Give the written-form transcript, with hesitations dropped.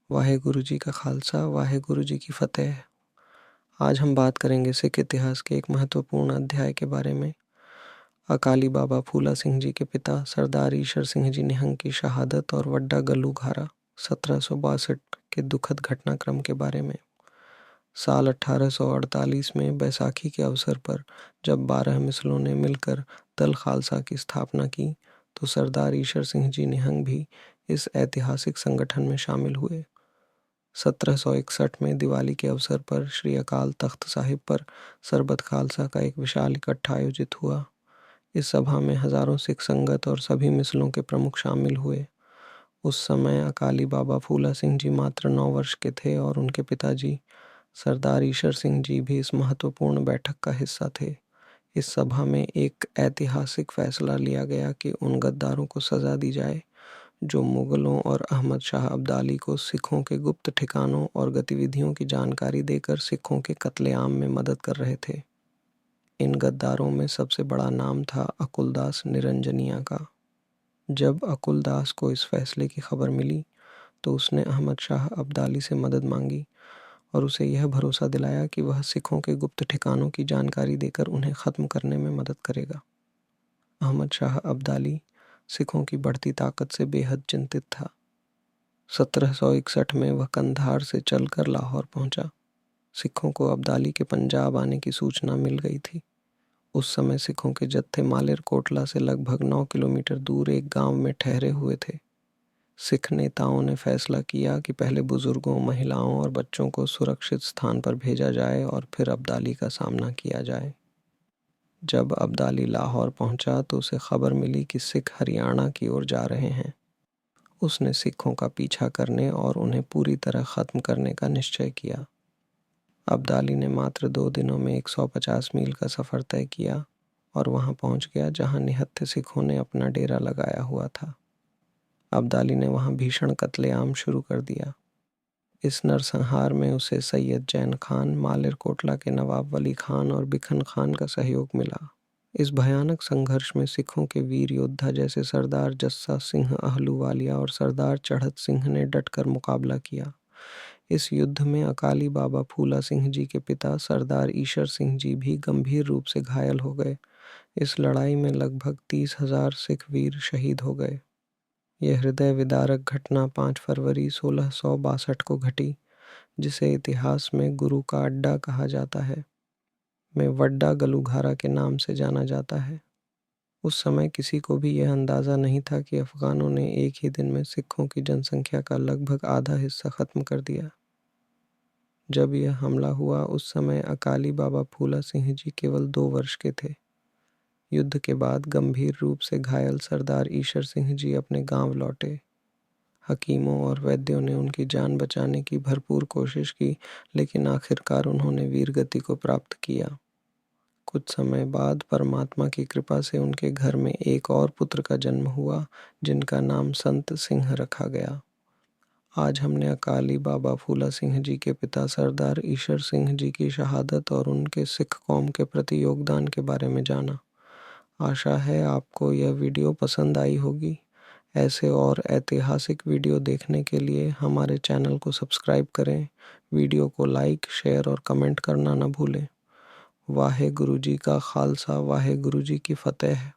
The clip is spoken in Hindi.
वाहेगुरु जी का खालसा, वाहेगुरु जी की फतेह। आज हम बात करेंगे सिख इतिहास के एक महत्वपूर्ण अध्याय के बारे में। अकाली बाबा फूला सिंह जी के पिता सरदार ईशर सिंह जी निहंग की शहादत और वड्डा गल्लूघारा 1762 के दुखद घटनाक्रम के बारे में। साल 1848 में बैसाखी के अवसर पर जब 12 मिसलों ने मिलकर दल खालसा की स्थापना की तो सरदार ईशर सिंह जी निहंग भी इस ऐतिहासिक संगठन में शामिल हुए। 1761 में दिवाली के अवसर पर श्री अकाल तख्त साहिब पर सरबत खालसा का एक विशाल इकट्ठा आयोजित हुआ। इस सभा में हजारों सिख संगत और सभी मिसलों के प्रमुख शामिल हुए। उस समय अकाली बाबा फूला सिंह जी मात्र 9 वर्ष के थे और उनके पिताजी सरदार ईशर सिंह जी भी इस महत्वपूर्ण बैठक का हिस्सा थे। इस सभा में एक ऐतिहासिक फैसला लिया गया कि उन गद्दारों को सजा दी जाए जो मुगलों और अहमद शाह अब्दाली को सिखों के गुप्त ठिकानों और गतिविधियों की जानकारी देकर सिखों के कत्लेआम में मदद कर रहे थे। इन गद्दारों में सबसे बड़ा नाम था अकुलदास निरंजनिया का। जब अकुलदास को इस फैसले की खबर मिली तो उसने अहमद शाह अब्दाली से मदद मांगी और उसे यह भरोसा दिलाया कि वह सिखों के गुप्त ठिकानों की जानकारी देकर उन्हें ख़त्म करने में मदद करेगा। अहमद शाह अब्दाली सिखों की बढ़ती ताकत से बेहद चिंतित था। 1761 में वह कंधार से चलकर लाहौर पहुंचा। सिखों को अब्दाली के पंजाब आने की सूचना मिल गई थी। उस समय सिखों के जत्थे मालेर कोटला से लगभग 9 किलोमीटर दूर एक गांव में ठहरे हुए थे। सिख नेताओं ने फैसला किया कि पहले बुजुर्गों, महिलाओं और बच्चों को सुरक्षित स्थान पर भेजा जाए और फिर अब्दाली का सामना किया जाए। जब अब्दाली लाहौर पहुंचा तो उसे खबर मिली कि सिख हरियाणा की ओर जा रहे हैं। उसने सिखों का पीछा करने और उन्हें पूरी तरह ख़त्म करने का निश्चय किया। अब्दाली ने मात्र 2 दिनों में 150 मील का सफ़र तय किया और वहां पहुंच गया जहां निहत्थे सिखों ने अपना डेरा लगाया हुआ था। अब्दाली ने वहां भीषण कत्लेआम शुरू कर दिया। इस नरसंहार में उसे सैयद जैन खान, मालेर कोटला के नवाब वली खान और बिखन खान का सहयोग मिला। इस भयानक संघर्ष में सिखों के वीर योद्धा जैसे सरदार जस्सा सिंह अहलूवालिया और सरदार चढ़त सिंह ने डटकर मुकाबला किया। इस युद्ध में अकाली बाबा फूला सिंह जी के पिता सरदार ईशर सिंह जी भी गंभीर रूप से घायल हो गए। इस लड़ाई में लगभग 30,000 सिख वीर शहीद हो गए। यह हृदय विदारक घटना 5 फरवरी 1662 को घटी, जिसे इतिहास में गुरु का अड्डा कहा जाता है, में वड्डा गल्लूघारा के नाम से जाना जाता है। उस समय किसी को भी यह अंदाज़ा नहीं था कि अफ़गानों ने एक ही दिन में सिखों की जनसंख्या का लगभग आधा हिस्सा ख़त्म कर दिया। जब यह हमला हुआ उस समय अकाली बाबा फूला सिंह जी केवल 2 वर्ष के थे। युद्ध के बाद गंभीर रूप से घायल सरदार ईशर सिंह जी अपने गांव लौटे। हकीमों और वैद्यों ने उनकी जान बचाने की भरपूर कोशिश की, लेकिन आखिरकार उन्होंने वीरगति को प्राप्त किया। कुछ समय बाद परमात्मा की कृपा से उनके घर में एक और पुत्र का जन्म हुआ, जिनका नाम संत सिंह रखा गया। आज हमने अकाली बाबा फूला सिंह जी के पिता सरदार ईशर सिंह जी की शहादत और उनके सिख कौम के प्रति योगदान के बारे में जाना। आशा है आपको यह वीडियो पसंद आई होगी। ऐसे और ऐतिहासिक वीडियो देखने के लिए हमारे चैनल को सब्सक्राइब करें। वीडियो को लाइक, शेयर और कमेंट करना न भूलें। वाहेगुरु जी का खालसा, वाहेगुरु जी की फतेह।